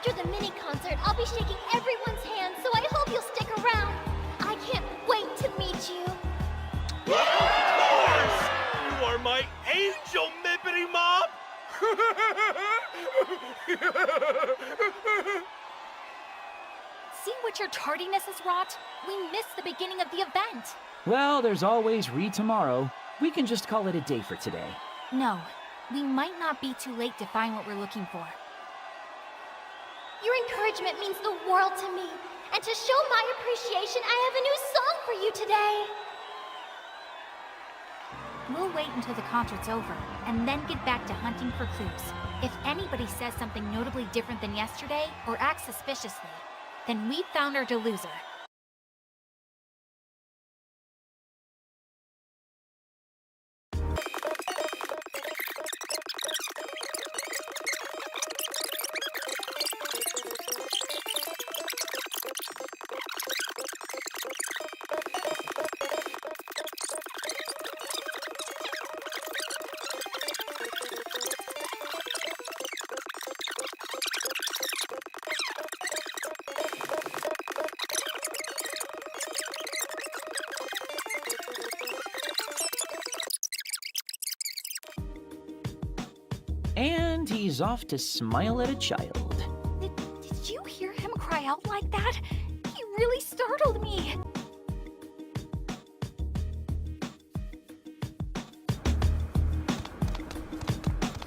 After the mini concert, I'll be shaking everyone's hands, so I hope you'll stick around. I can't wait to meet you. Of course! You are my angel, Mippity Mop! See what your tardiness has wrought? We missed the beginning of the event. Well, there's always tomorrow. We can just call it a day for today. No, we might not be too late to find what we're looking for. Your encouragement means the world to me. And to show my appreciation, I have a new song for you today. We'll wait until the concert's over, and then get back to hunting for clues. If anybody says something notably different than yesterday, or acts suspiciously, then we've found our deluser. And he's off to smile at a child. Did you hear him cry out like that? He really startled me.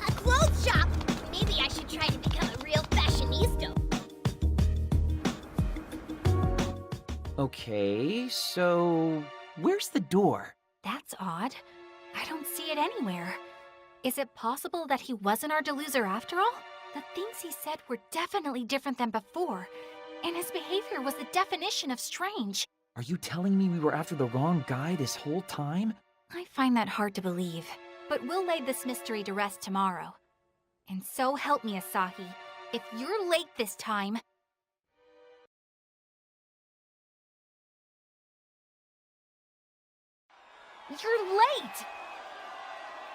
A clothes shop! Maybe I should try to become a real fashionista. Okay, so where's the door? That's odd. I don't see it anywhere. Is it possible that he wasn't our deluser after all? The things he said were definitely different than before, and his behavior was the definition of strange. Are you telling me we were after the wrong guy this whole time? I find that hard to believe, but we'll lay this mystery to rest tomorrow. And so help me, Asahi, if you're late this time... You're late!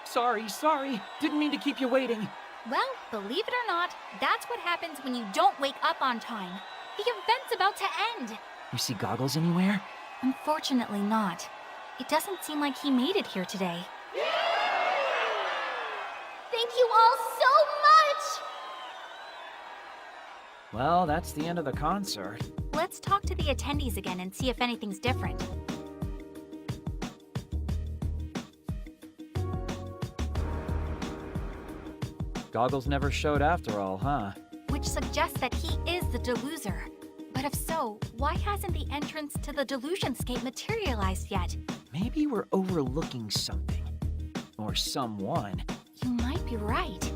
Sorry. Didn't mean to keep you waiting. Well, believe it or not, that's what happens when you don't wake up on time. The event's about to end. You see Goggles anywhere? Unfortunately not. It doesn't seem like he made it here today. Thank you all so much! Well, that's the end of the concert. Let's talk to the attendees again and see if anything's different. Goggles never showed after all, huh? Which suggests that he is the deluser. But if so, why hasn't the entrance to the Delusionscape materialized yet? Maybe we're overlooking something. Or someone. You might be right.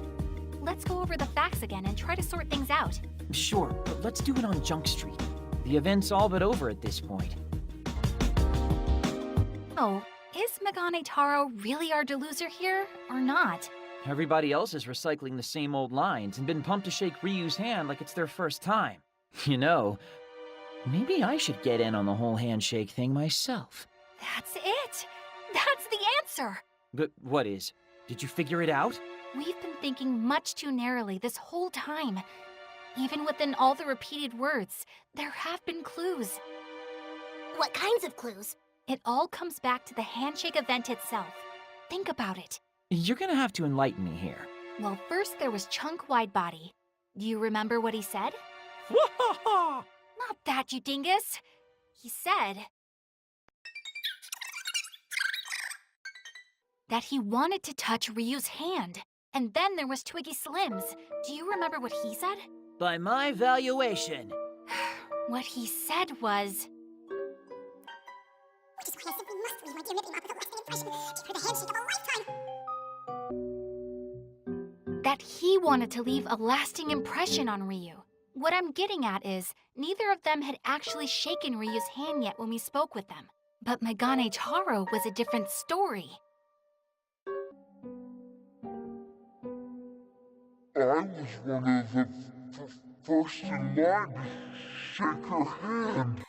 Let's go over the facts again and try to sort things out. Sure, but let's do it on Junk Street. The event's all but over at this point. Oh, is Megane Taro really our deluser here, or not? Everybody else is recycling the same old lines and been pumped to shake Ryu's hand like it's their first time. You know, maybe I should get in on the whole handshake thing myself. That's it! That's the answer! But what is? Did you figure it out? We've been thinking much too narrowly this whole time. Even within all the repeated words, there have been clues. What kinds of clues? It all comes back to the handshake event itself. Think about it. You're gonna have to enlighten me here. Well, first there was Chunk Widebody. Do you remember what he said? Wahaha! Not that, you dingus! He said... that he wanted to touch Ryu's hand. And then there was Twiggy Slims. Do you remember what he said? By my valuation. What he said was... Which is why I simply must leave my dear Mippy Mop with a lasting impression. Give her the handshake of a lifetime. that he wanted to leave a lasting impression on Ryu. What I'm getting at is, neither of them had actually shaken Ryu's hand yet when we spoke with them. But Megane Taro was a different story. I was one of the first in line to shake her hand.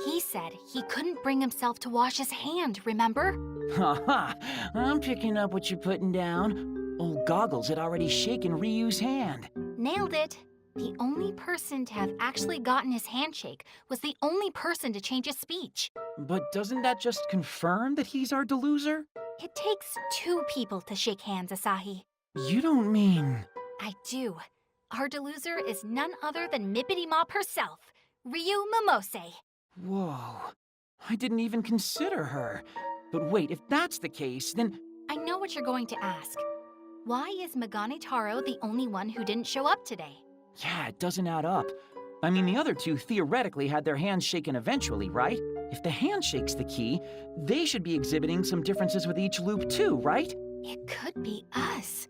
He said he couldn't bring himself to wash his hand, remember? Haha, I'm picking up what you're putting down. Old Goggles had already shaken Ryu's hand. Nailed it. The only person to have actually gotten his handshake was the only person to change his speech. But doesn't that just confirm that he's our deluser? It takes two people to shake hands, Asahi. You don't mean... I do. Our deluser is none other than Mippity Mop herself, Ryu Momose. Whoa. I didn't even consider her. But wait, if that's the case, then... I know what you're going to ask. Why is Megane Taro the only one who didn't show up today? Yeah, it doesn't add up. I mean, the other two theoretically had their hands shaken eventually, right? If the handshake's the key, they should be exhibiting some differences with each loop too, right? It could be us.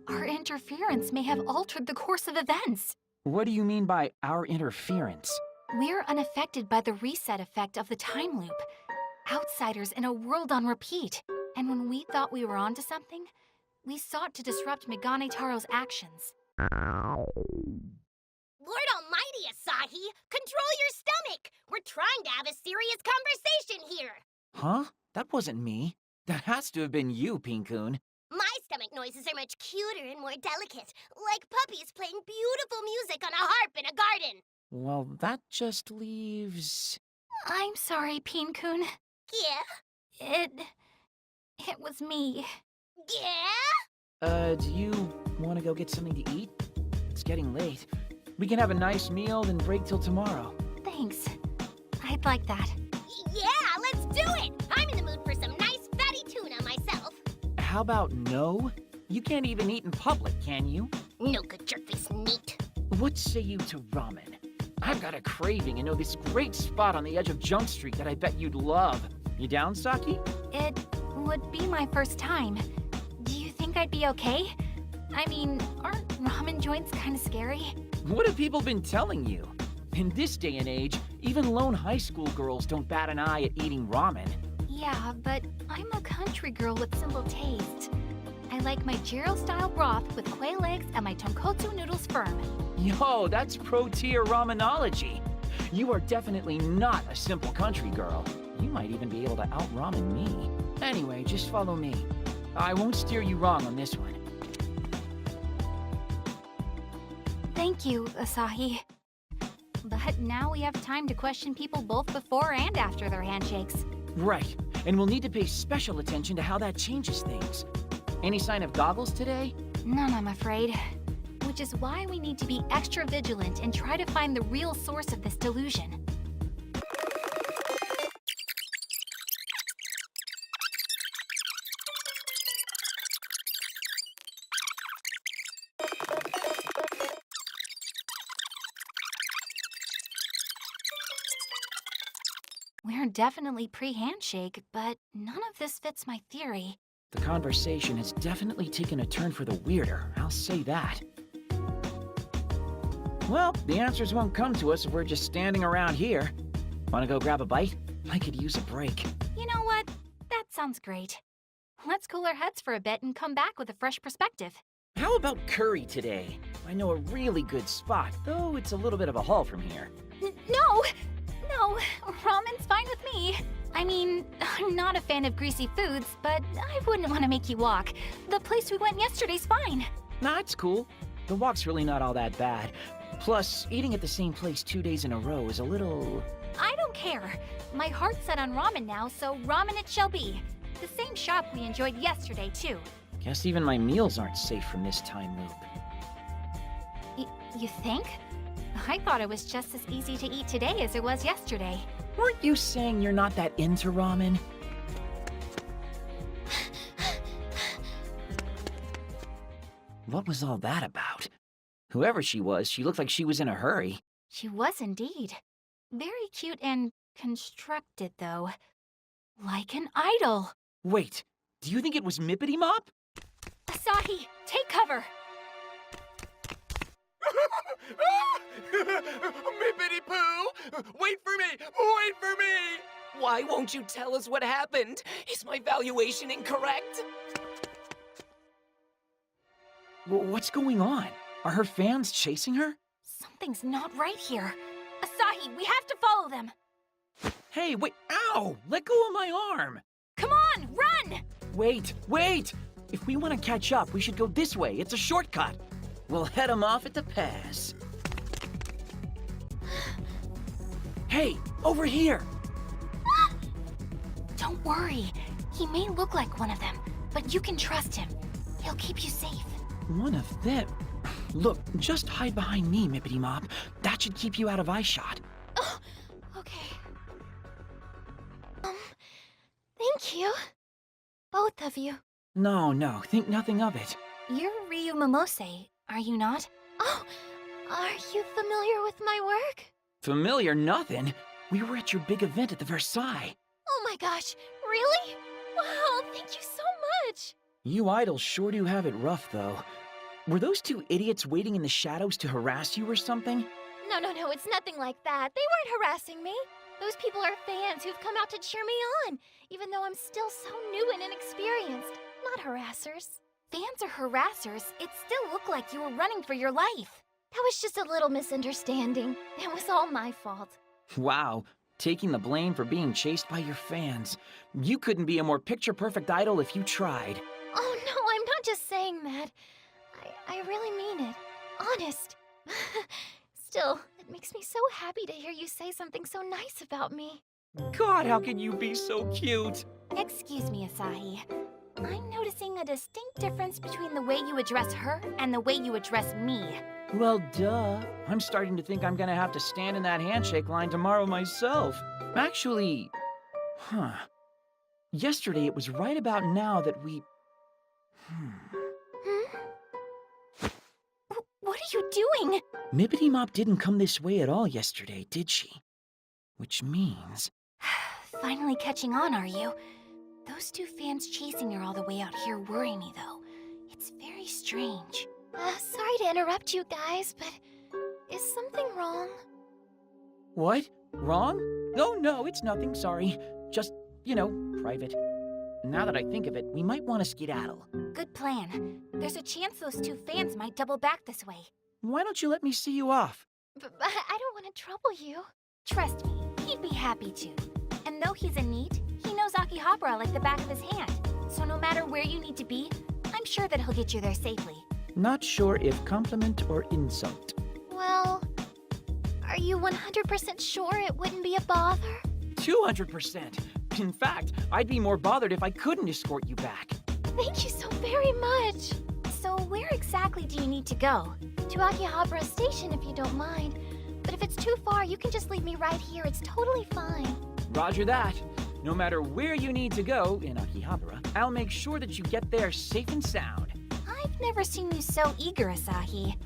Our interference may have altered the course of events. What do you mean by our interference? We're unaffected by the reset effect of the time loop. Outsiders in a world on repeat. And when we thought we were onto something, we sought to disrupt Megane Taro's actions. Lord almighty, Asahi! Control your stomach! We're trying to have a serious conversation here! Huh? That wasn't me. That has to have been you, Pinkun. My stomach noises are much cuter and more delicate, like puppies playing beautiful music on a harp in a garden. Well, that just leaves... I'm sorry, Peen-kun. Yeah? It was me. Yeah? Do you want to go get something to eat? It's getting late. We can have a nice meal, then break till tomorrow. Thanks. I'd like that. Yeah, let's do it! I'm in the mood for some nice fatty tuna myself. How about no? You can't even eat in public, can you? No good jerkface neat. What say you to ramen? I've got a craving and know this great spot on the edge of Junk Street that I bet you'd love. You down, Saki? It would be my first time. Do you think I'd be okay? I mean, aren't ramen joints kind of scary? What have people been telling you? In this day and age, even lone high school girls don't bat an eye at eating ramen. Yeah, but I'm a country girl with simple tastes. I like my gyro-style broth with quail eggs and my tonkotsu noodles firm. Yo, that's pro-tier ramenology. You are definitely not a simple country girl. You might even be able to out-ramen me. Anyway, just follow me. I won't steer you wrong on this one. Thank you, Asahi. But now we have time to question people both before and after their handshakes. Right, and we'll need to pay special attention to how that changes things. Any sign of Goggles today? None, I'm afraid. Which is why we need to be extra vigilant and try to find the real source of this delusion. We're definitely pre-handshake, but none of this fits my theory. The conversation has definitely taken a turn for the weirder, I'll say that. Well, the answers won't come to us if we're just standing around here. Wanna go grab a bite? I could use a break. You know what? That sounds great. Let's cool our heads for a bit and come back with a fresh perspective. How about curry today? I know a really good spot, though it's a little bit of a haul from here. No, ramen's fine with me. I mean, I'm not a fan of greasy foods, but I wouldn't want to make you walk. The place we went yesterday's fine. Nah, it's cool. The walk's really not all that bad. Plus, eating at the same place 2 days in a row is a little... I don't care. My heart's set on ramen now, so ramen it shall be. The same shop we enjoyed yesterday, too. Guess even my meals aren't safe from this time loop. You think? I thought it was just as easy to eat today as it was yesterday. Weren't you saying you're not that into ramen? What was all that about? Whoever she was, she looked like she was in a hurry. She was indeed. Very cute and constructed, though. Like an idol. Wait, do you think it was Mippity Mop? Asahi, take cover! Mippity Poo! Wait for me! Wait for me! Why won't you tell us what happened? Is my valuation incorrect? What's going on? Are her fans chasing her? Something's not right here. Asahi, we have to follow them. Hey, wait, ow! Let go of my arm! Come on, run! Wait! If we want to catch up, we should go this way. It's a shortcut. We'll head them off at the pass. Hey, over here! Don't worry. He may look like one of them, but you can trust him. He'll keep you safe. One of them? Look, just hide behind me, Mippity Mop. That should keep you out of eyeshot. Oh, okay. Thank you. Both of you. No, think nothing of it. You're Ryu Momose, are you not? Oh, are you familiar with my work? Familiar nothing. We were at your big event at the Versailles. Oh my gosh, really? Wow, thank you so much. You idols sure do have it rough, though. Were those two idiots waiting in the shadows to harass you or something? No, it's nothing like that. They weren't harassing me. Those people are fans who've come out to cheer me on, even though I'm still so new and inexperienced. Not harassers. Fans or harassers, it still looked like you were running for your life. That was just a little misunderstanding. It was all my fault. Wow, taking the blame for being chased by your fans. You couldn't be a more picture-perfect idol if you tried. Oh no, I'm not just saying that. I really mean it. Honest. Still, it makes me so happy to hear you say something so nice about me. God, how can you be so cute? Excuse me, Asahi. I'm noticing a distinct difference between the way you address her and the way you address me. Well, duh. I'm starting to think I'm gonna have to stand in that handshake line tomorrow myself. Actually, yesterday it was right about now that we... What are you doing? Mippity Mop didn't come this way at all yesterday, did she? Which means... Finally catching on, are you? Those two fans chasing her all the way out here worry me, though. It's very strange. Sorry to interrupt you guys, but is something wrong? What? Wrong? No, it's nothing, sorry. Just, private. Now that I think of it, we might want to skedaddle. Good plan. There's a chance those two fans might double back this way. Why don't you let me see you off? But I don't want to trouble you. Trust me, he'd be happy to. And though he's a NEET, he knows Akihabara like the back of his hand. So no matter where you need to be, I'm sure that he'll get you there safely. Not sure if compliment or insult. Well, are you 100% sure it wouldn't be a bother? 200%. In fact, I'd be more bothered if I couldn't escort you back. Thank you so very much. So where exactly do you need to go? To Akihabara Station if you don't mind. But if it's too far, you can just leave me right here. It's totally fine. Roger that. No matter where you need to go in Akihabara, I'll make sure that you get there safe and sound. I've never seen you so eager, Asahi.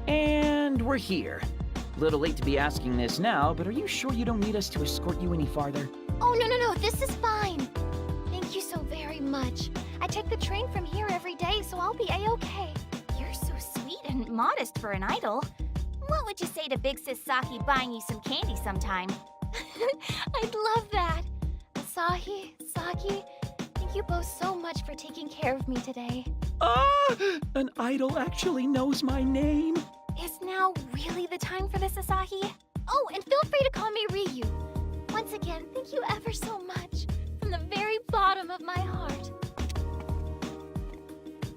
And we're here. Little late to be asking this now, but are you sure you don't need us to escort you any farther? Oh, no, this is fine. Thank you so very much. I take the train from here every day, so I'll be a-okay. You're so sweet and modest for an idol. What would you say to Big Sis Saki buying you some candy sometime? I'd love that. Asahi, Saki, thank you both so much for taking care of me today. Ah! An idol actually knows my name. Is now really the time for this, Asahi? Oh, and feel free to call me Ryu. Once again, thank you ever so much. From the very bottom of my heart.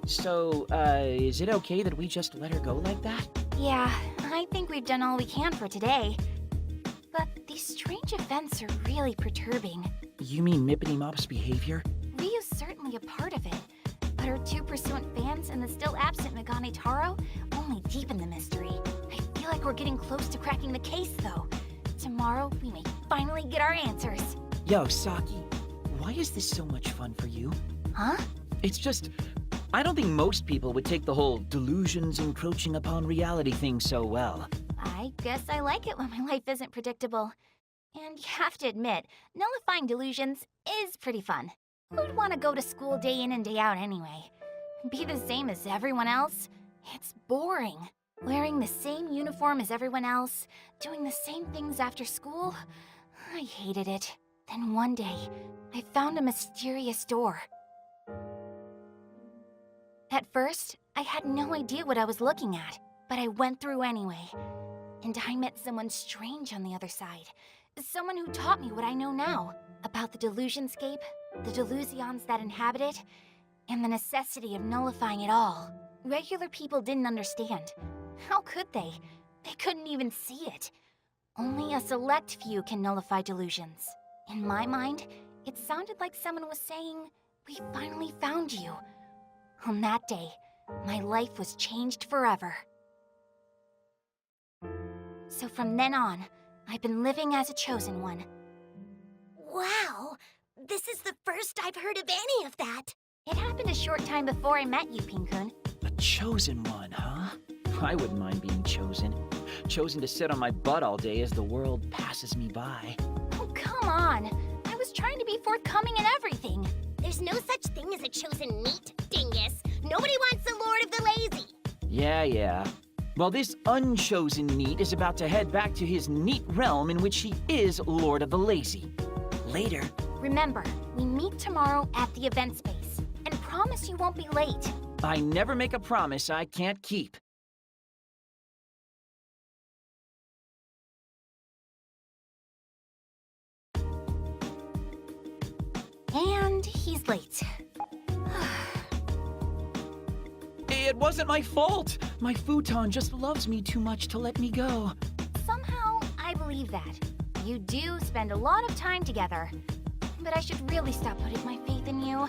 So, is it okay that we just let her go like that? Yeah, I think we've done all we can for today. But these strange events are really perturbing. You mean Mippity Mop's behavior? Ryu's certainly a part of it. But her two pursuant fans and the still absent Megane Taro only deepen the mystery. I feel like we're getting close to cracking the case, though. Tomorrow, we may finally get our answers. Yo, Saki, why is this so much fun for you? Huh? It's just... I don't think most people would take the whole delusions encroaching upon reality thing so well. I guess I like it when my life isn't predictable. And you have to admit, nullifying delusions is pretty fun. Who'd want to go to school day in and day out anyway? Be the same as everyone else? It's boring. Wearing the same uniform as everyone else, doing the same things after school? I hated it. Then one day, I found a mysterious door. At first, I had no idea what I was looking at. but I went through anyway. And I met someone strange on the other side. Someone who taught me what I know now about the Delusionscape, the Delusions that inhabit it, and the necessity of nullifying it all. Regular people didn't understand. How could they? They couldn't even see it. Only a select few can nullify delusions. In my mind, it sounded like someone was saying, "We finally found you." On that day, my life was changed forever. So from then on, I've been living as a chosen one. Wow, this is the first I've heard of any of that. It happened a short time before I met you, Pinkun. A chosen one, huh? I wouldn't mind being chosen. Chosen to sit on my butt all day as the world passes me by. Oh, come on. I was trying to be forthcoming in everything. There's no such thing as a chosen meat, dingus. Nobody wants the Lord of the Lazy. Yeah. Well, this unchosen neat is about to head back to his neat realm in which he is Lord of the Lazy. Later. Remember, we meet tomorrow at the event space. And promise you won't be late. I never make a promise I can't keep. And he's late. It wasn't my fault. My futon just loves me too much to let me go. Somehow, I believe that. You do spend a lot of time together. But I should really stop putting my faith in you.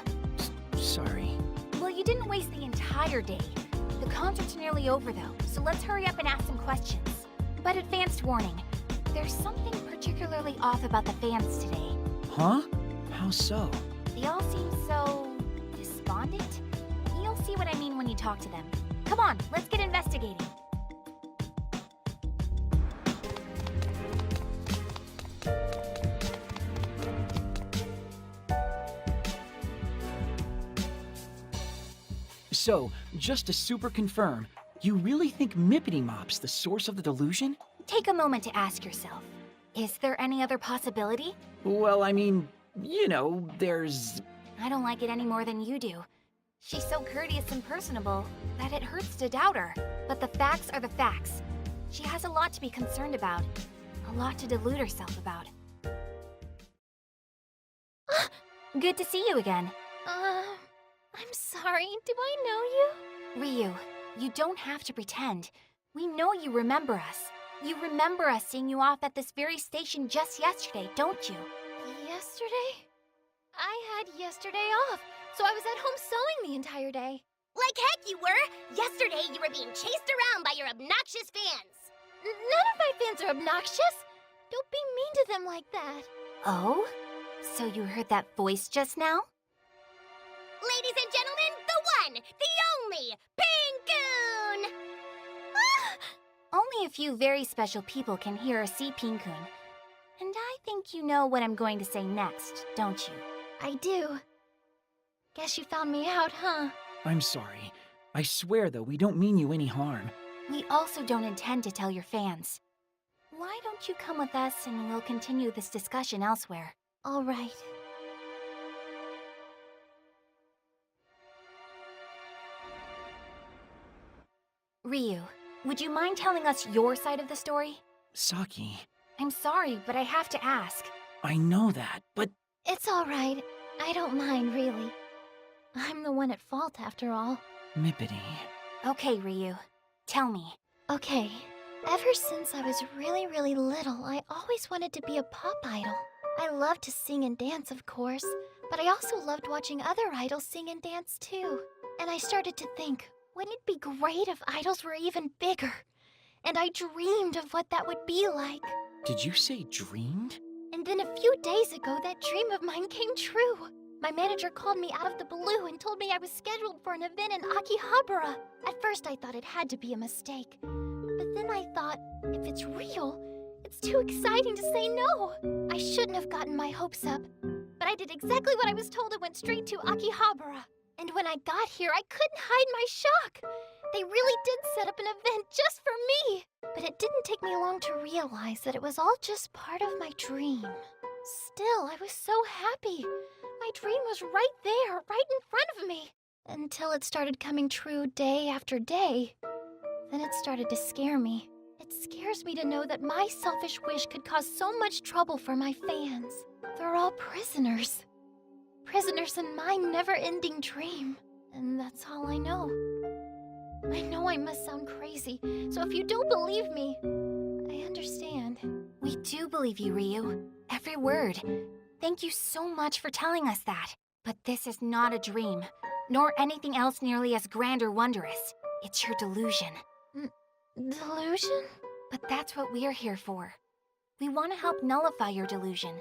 Sorry. Well, you didn't waste the entire day. The concert's nearly over, though, so let's hurry up and ask some questions. But advanced warning, there's something particularly off about the fans today. Huh? How so? They all seem so... despondent? You'll see what I mean when you talk to them. Come on, let's get investigating. So, just to super confirm, you really think Mippity Mop's the source of the delusion? Take a moment to ask yourself, is there any other possibility? Well, I mean, you know, there's... I don't like it any more than you do. She's so courteous and personable that it hurts to doubt her. But the facts are the facts. She has a lot to be concerned about. A lot to delude herself about. Good to see you again. I'm sorry. Do I know you? Ryu, you don't have to pretend. We know you remember us. You remember us seeing you off at this very station just yesterday, don't you? Yesterday? I had yesterday off, so I was at home sewing the entire day. Like heck you were! Yesterday you were being chased around by your obnoxious fans. None of my fans are obnoxious. Don't be mean to them like that. Oh? So you heard that voice just now? Ladies and gentlemen, the one, the only, Pinkoon! Only a few very special people can hear or see Pinkun. And I think you know what I'm going to say next, don't you? I do. Guess you found me out, huh? I'm sorry. I swear, though, we don't mean you any harm. We also don't intend to tell your fans. Why don't you come with us and we'll continue this discussion elsewhere? All right. Ryu, would you mind telling us your side of the story? Saki, I'm sorry, but I have to ask. I know that, but... It's all right. I don't mind, really. I'm the one at fault, after all. Mippity... Okay, Ryu. Tell me. Okay. Ever since I was really, really little, I always wanted to be a pop idol. I loved to sing and dance, of course, but I also loved watching other idols sing and dance, too. And I started to think, wouldn't it be great if idols were even bigger? And I dreamed of what that would be like. Did you say dreamed? And then a few days ago, that dream of mine came true. My manager called me out of the blue and told me I was scheduled for an event in Akihabara. At first, I thought it had to be a mistake. But then I thought, if it's real, it's too exciting to say no. I shouldn't have gotten my hopes up. But I did exactly what I was told and went straight to Akihabara. And when I got here, I couldn't hide my shock. They really did set up an event just for me. But it didn't take me long to realize that it was all just part of my dream. Still, I was so happy. My dream was right there, right in front of me. Until it started coming true day after day. Then it started to scare me. It scares me to know that my selfish wish could cause so much trouble for my fans. They're all prisoners. Prisoners in my never-ending dream. And that's all I know. I know I must sound crazy, so if you don't believe me, I understand. We do believe you, Ryu. Every word. Thank you so much for telling us that. But this is not a dream, nor anything else nearly as grand or wondrous. It's your delusion. Delusion? But that's what we're here for. We want to help nullify your delusion.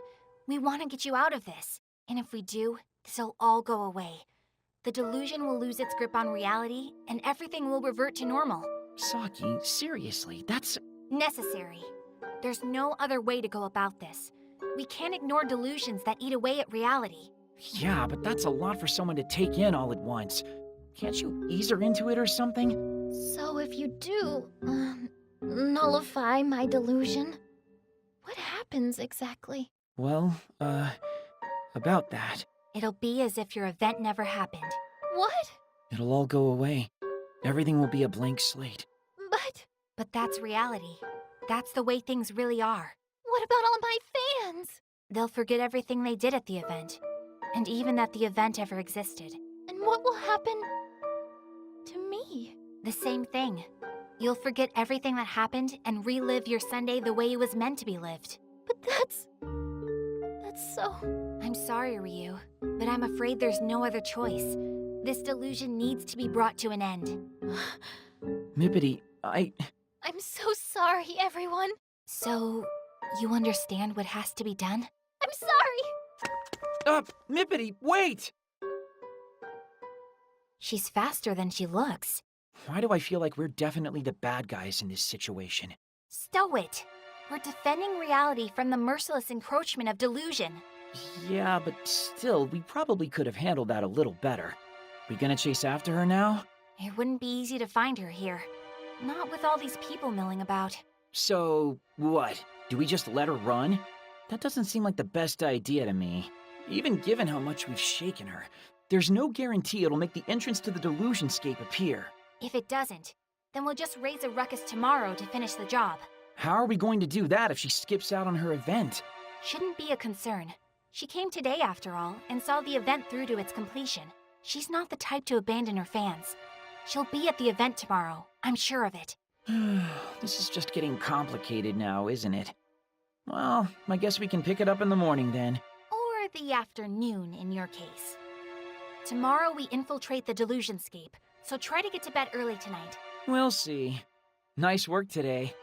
We want to get you out of this. And if we do, this'll all go away. The delusion will lose its grip on reality, and everything will revert to normal. Saki, seriously, that's... Necessary. There's no other way to go about this. We can't ignore delusions that eat away at reality. Yeah, but that's a lot for someone to take in all at once. Can't you ease her into it or something? So if you do, nullify my delusion, what happens exactly? Well, about that. It'll be as if your event never happened. What? It'll all go away. Everything will be a blank slate. But that's reality. That's the way things really are. What about all my fans? They'll forget everything they did at the event. And even that the event ever existed. And what will happen to me? The same thing. You'll forget everything that happened and relive your Sunday the way it was meant to be lived. But that's so... I'm sorry, Ryu, but I'm afraid there's no other choice. This delusion needs to be brought to an end. Mippity, I'm so sorry, everyone. So, you understand what has to be done? I'm sorry! Mippity, wait! She's faster than she looks. Why do I feel like we're definitely the bad guys in this situation? Stow it! We're defending reality from the merciless encroachment of delusion. Yeah, but still, we probably could have handled that a little better. We gonna chase after her now? It wouldn't be easy to find her here. Not with all these people milling about. So, what? Do we just let her run? That doesn't seem like the best idea to me. Even given how much we've shaken her, there's no guarantee it'll make the entrance to the delusionscape appear. If it doesn't, then we'll just raise a ruckus tomorrow to finish the job. How are we going to do that if she skips out on her event? Shouldn't be a concern. She came today after all, and saw the event through to its completion. She's not the type to abandon her fans. She'll be at the event tomorrow, I'm sure of it. This is just getting complicated now, isn't it? Well, I guess we can pick it up in the morning then. Or the afternoon, in your case. Tomorrow we infiltrate the delusionscape, so try to get to bed early tonight. We'll see. Nice work today.